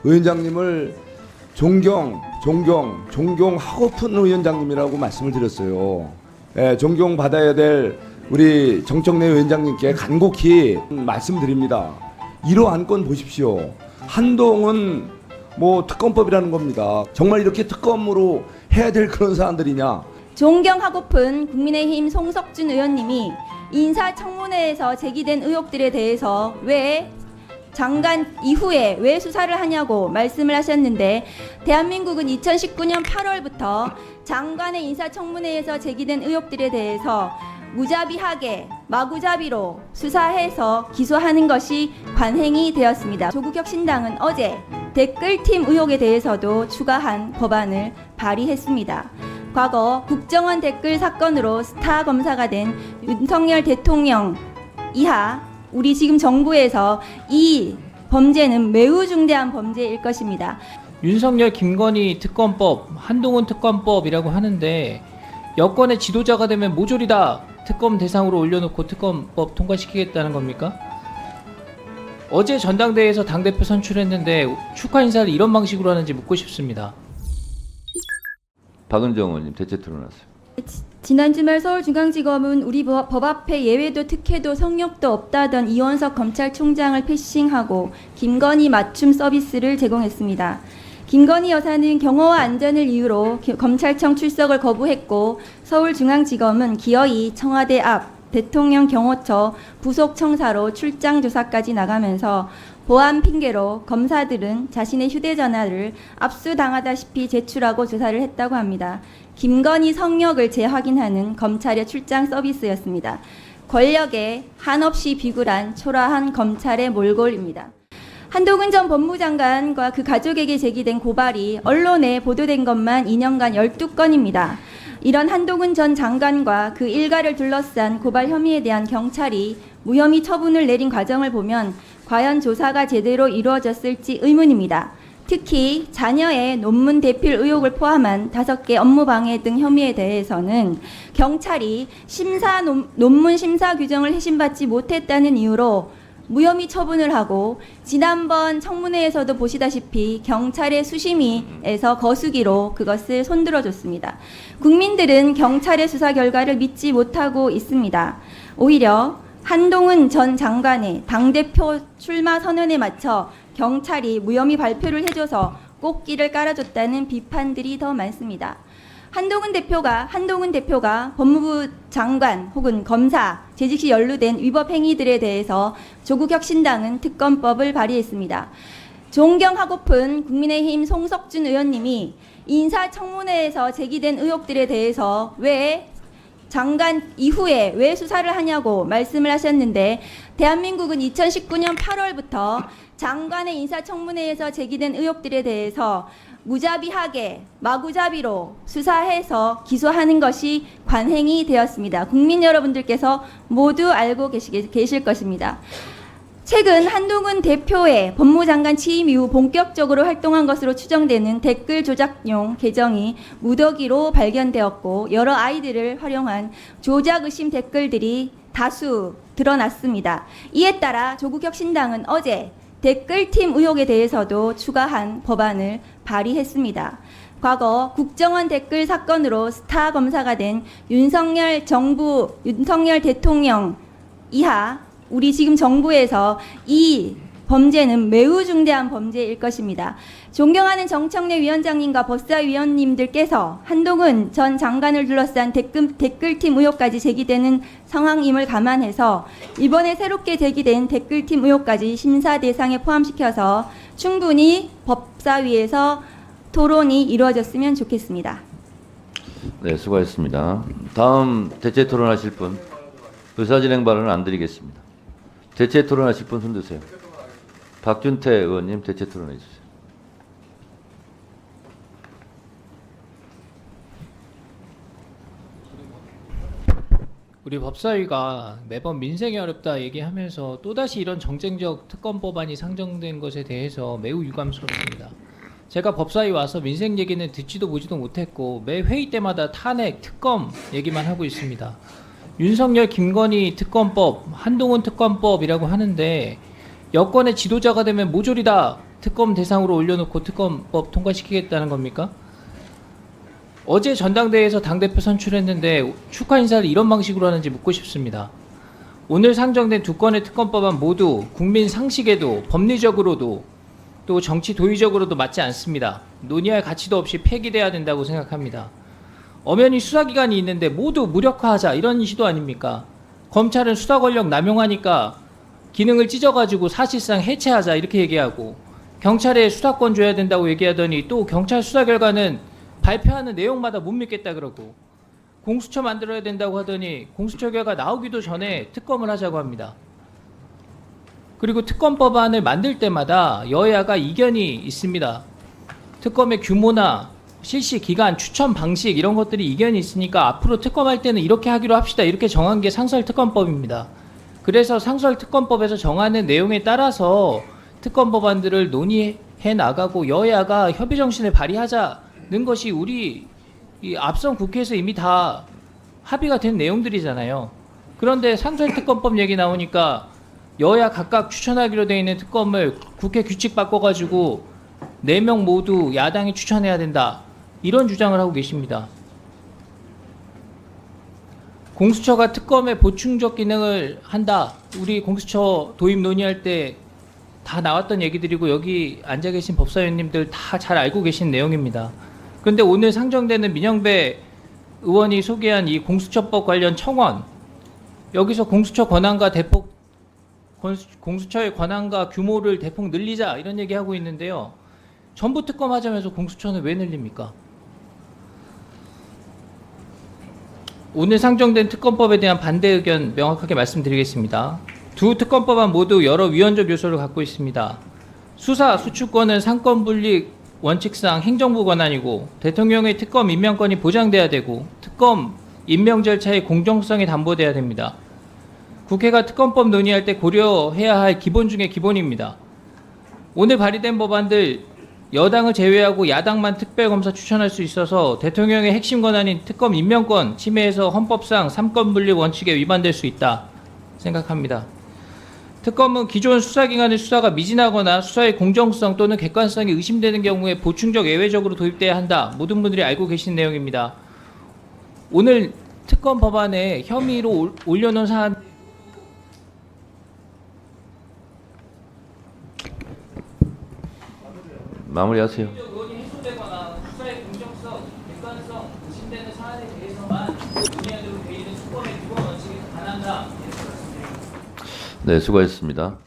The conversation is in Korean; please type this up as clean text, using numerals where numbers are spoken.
위원장님을 존경하고픈 위원장님이라고 말씀을 드렸어요. 예, 존경받아야 될 우리 정청래 위원장님께 간곡히 말씀드립니다. 이러한 건 보십시오. 한동훈 특검법이라는 겁니다. 정말 이렇게 특검으로 해야 될 그런 사안들이냐? 존경하고픈 국민의힘 송석준 의원님이 인사청문회에서 제기된 의혹들에 대해서 왜 장관 이후에 왜 수사를 하냐고 말씀을 하셨는데, 대한민국은 2019년 8월부터 장관의 인사청문회에서 제기된 의혹들에 대해서 무자비하게 마구잡이로 수사해서 기소하는 것이 관행이 되었습니다. 조국혁신당은 어제 댓글팀 의혹에 대해서도 추가한 법안을 발의했습니다. 과거 국정원 댓글 사건으로 스타 검사가 된 윤석열 대통령 이하 우리 지금 정부에서 이 범죄는 매우 중대한 범죄일 것입니다. 윤석열 김건희 특검법, 한동훈 특검법이라고 하는데 여권의 지도자가 되면 모조리 다 특검 대상으로 올려놓고 특검법 통과시키겠다는 겁니까? 어제 전당대회에서 당대표 선출했는데 축하 인사를 이런 방식으로 하는지 묻고 싶습니다. 박은정 의원님 대체 토론하세요. 지난 주말 서울중앙지검은 우리 법 앞에 예외도 특혜도 성역도 없다던 이원석 검찰총장을 패싱하고 김건희 맞춤 서비스를 제공했습니다. 김건희 여사는 경호와 안전을 이유로 검찰청 출석을 거부했고, 서울중앙지검은 기어이 청와대 앞 대통령 경호처 부속 청사로 출장 조사까지 나가면서 보안 핑계로 검사들은 자신의 휴대전화를 압수당하다시피 제출하고 조사를 했다고 합니다. 김건희 성역을 재확인하는 검찰의 출장 서비스였습니다. 권력에 한없이 비굴한 초라한 검찰의 몰골입니다. 한동훈 전 법무장관과 그 가족에게 제기된 고발이 언론에 보도된 것만 2년간 12건입니다. 이런 한동훈 전 장관과 그 일가를 둘러싼 고발 혐의에 대한 경찰이 무혐의 처분을 내린 과정을 보면 과연 조사가 제대로 이루어졌을지 의문입니다. 특히 자녀의 논문 대필 의혹을 포함한 5개 업무방해 등 혐의에 대해서는 경찰이 논문 심사 규정을 해신받지 못했다는 이유로 무혐의 처분을 하고, 지난번 청문회에서도 보시다시피 경찰의 수심위에서 거수기로 그것을 손들어줬습니다. 국민들은 경찰의 수사 결과를 믿지 못하고 있습니다. 오히려 한동훈 전 장관의 당대표 출마 선언에 맞춰 경찰이 무혐의 발표를 해줘서 꽃길을 깔아줬다는 비판들이 더 많습니다. 한동훈 대표가 법무부 장관 혹은 검사 재직 시 연루된 위법 행위들에 대해서 조국혁신당은 특검법을 발의했습니다. 존경하고픈 국민의힘 송석준 의원님이 인사청문회에서 제기된 의혹들에 대해서 왜 장관 이후에 왜 수사를 하냐고 말씀을 하셨는데, 대한민국은 2019년 8월부터 장관의 인사청문회에서 제기된 의혹들에 대해서 무자비하게 마구잡이로 수사해서 기소하는 것이 관행이 되었습니다. 국민 여러분들께서 모두 알고 계실 것입니다. 최근 한동훈 대표의 법무장관 취임 이후 본격적으로 활동한 것으로 추정되는 댓글 조작용 계정이 무더기로 발견되었고, 여러 아이들을 활용한 조작 의심 댓글들이 다수 드러났습니다. 이에 따라 조국혁신당은 어제 댓글팀 의혹에 대해서도 추가한 법안을 발의했습니다. 과거 국정원 댓글 사건으로 스타 검사가 된 윤석열 대통령 이하 우리 지금 정부에서 이 범죄는 매우 중대한 범죄일 것입니다. 존경하는 정청래 위원장님과 법사위원님들께서 한동훈 전 장관을 둘러싼 댓글팀 의혹까지 제기되는 상황임을 감안해서 이번에 새롭게 제기된 댓글팀 의혹까지 심사 대상에 포함시켜서 충분히 법사위에서 토론이 이루어졌으면 좋겠습니다. 네, 수고하셨습니다. 다음 대체 토론하실 분, 의사진행 발언은 안 드리겠습니다. 대체 토론하실 분 손 드세요. 박준태 의원님 대체 토론해 주세요. 우리 법사위가 매번 민생이 어렵다 얘기하면서 또다시 이런 정쟁적 특검 법안이 상정된 것에 대해서 매우 유감스럽습니다. 제가 법사위 와서 민생 얘기는 듣지도 보지도 못했고 매 회의 때마다 탄핵, 특검 얘기만 하고 있습니다. 윤석열 김건희 특검법, 한동훈 특검법이라고 하는데 여권의 지도자가 되면 모조리 다 특검 대상으로 올려놓고 특검법 통과시키겠다는 겁니까? 어제 전당대회에서 당대표 선출했는데 축하 인사를 이런 방식으로 하는지 묻고 싶습니다. 오늘 상정된 두 건의 특검법안 모두 국민 상식에도 법리적으로도 또 정치 도의적으로도 맞지 않습니다. 논의할 가치도 없이 폐기돼야 된다고 생각합니다. 엄연히 수사기관이 있는데 모두 무력화하자 이런 시도 아닙니까? 검찰은 수사 권력 남용하니까 기능을 찢어가지고 사실상 해체하자 이렇게 얘기하고 경찰에 수사권 줘야 된다고 얘기하더니 또 경찰 수사 결과는 발표하는 내용마다 못 믿겠다 그러고 공수처 만들어야 된다고 하더니 공수처 결과 나오기도 전에 특검을 하자고 합니다. 그리고 특검법안을 만들 때마다 여야가 이견이 있습니다. 특검의 규모나 실시 기간, 추천 방식 이런 것들이 이견이 있으니까 앞으로 특검할 때는 이렇게 하기로 합시다. 이렇게 정한 게 상설특검법입니다. 그래서 상설특검법에서 정하는 내용에 따라서 특검법안들을 논의해 나가고 여야가 협의 정신을 발휘하자는 것이 우리 이 앞선 국회에서 이미 다 합의가 된 내용들이잖아요. 그런데 상설특검법 얘기 나오니까 여야 각각 추천하기로 돼 있는 특검을 국회 규칙 바꿔가지고 4명 모두 야당이 추천해야 된다. 이런 주장을 하고 계십니다. 공수처가 특검의 보충적 기능을 한다. 우리 공수처 도입 논의할 때 다 나왔던 얘기들이고 여기 앉아 계신 법사위원님들 다 잘 알고 계신 내용입니다. 그런데 오늘 상정되는 민영배 의원이 소개한 이 공수처법 관련 청원, 여기서 공수처 권한과 대폭 공수처의 권한과 규모를 대폭 늘리자 이런 얘기하고 있는데요. 전부 특검하자면서 공수처는 왜 늘립니까? 오늘 상정된 특검법에 대한 반대 의견 명확하게 말씀드리겠습니다. 두 특검법안 모두 여러 위헌적 요소를 갖고 있습니다. 수사, 수출권은 상권분리 원칙상 행정부 권한이고 대통령의 특검 임명권이 보장돼야 되고 특검 임명 절차의 공정성이 담보돼야 됩니다. 국회가 특검법 논의할 때 고려해야 할 기본 중에 기본입니다. 오늘 발의된 법안들 여당을 제외하고 야당만 특별검사 추천할 수 있어서 대통령의 핵심 권한인 특검 임명권 침해해서 헌법상 삼권분리 원칙에 위반될 수 있다 생각합니다. 특검은 기존 수사기관의 수사가 미진하거나 수사의 공정성 또는 객관성이 의심되는 경우에 보충적 예외적으로 도입돼야 한다. 모든 분들이 알고 계신 내용입니다. 오늘 특검 법안에 혐의로 올려놓은 사안 마무리하세요. 의원이 해소되거나 수사의 공정성, 객관성 의심되는 사안에 대해서만 논의하도록 돼 있는 특검의 기본 원칙에 반한다. 네, 수고하셨습니다.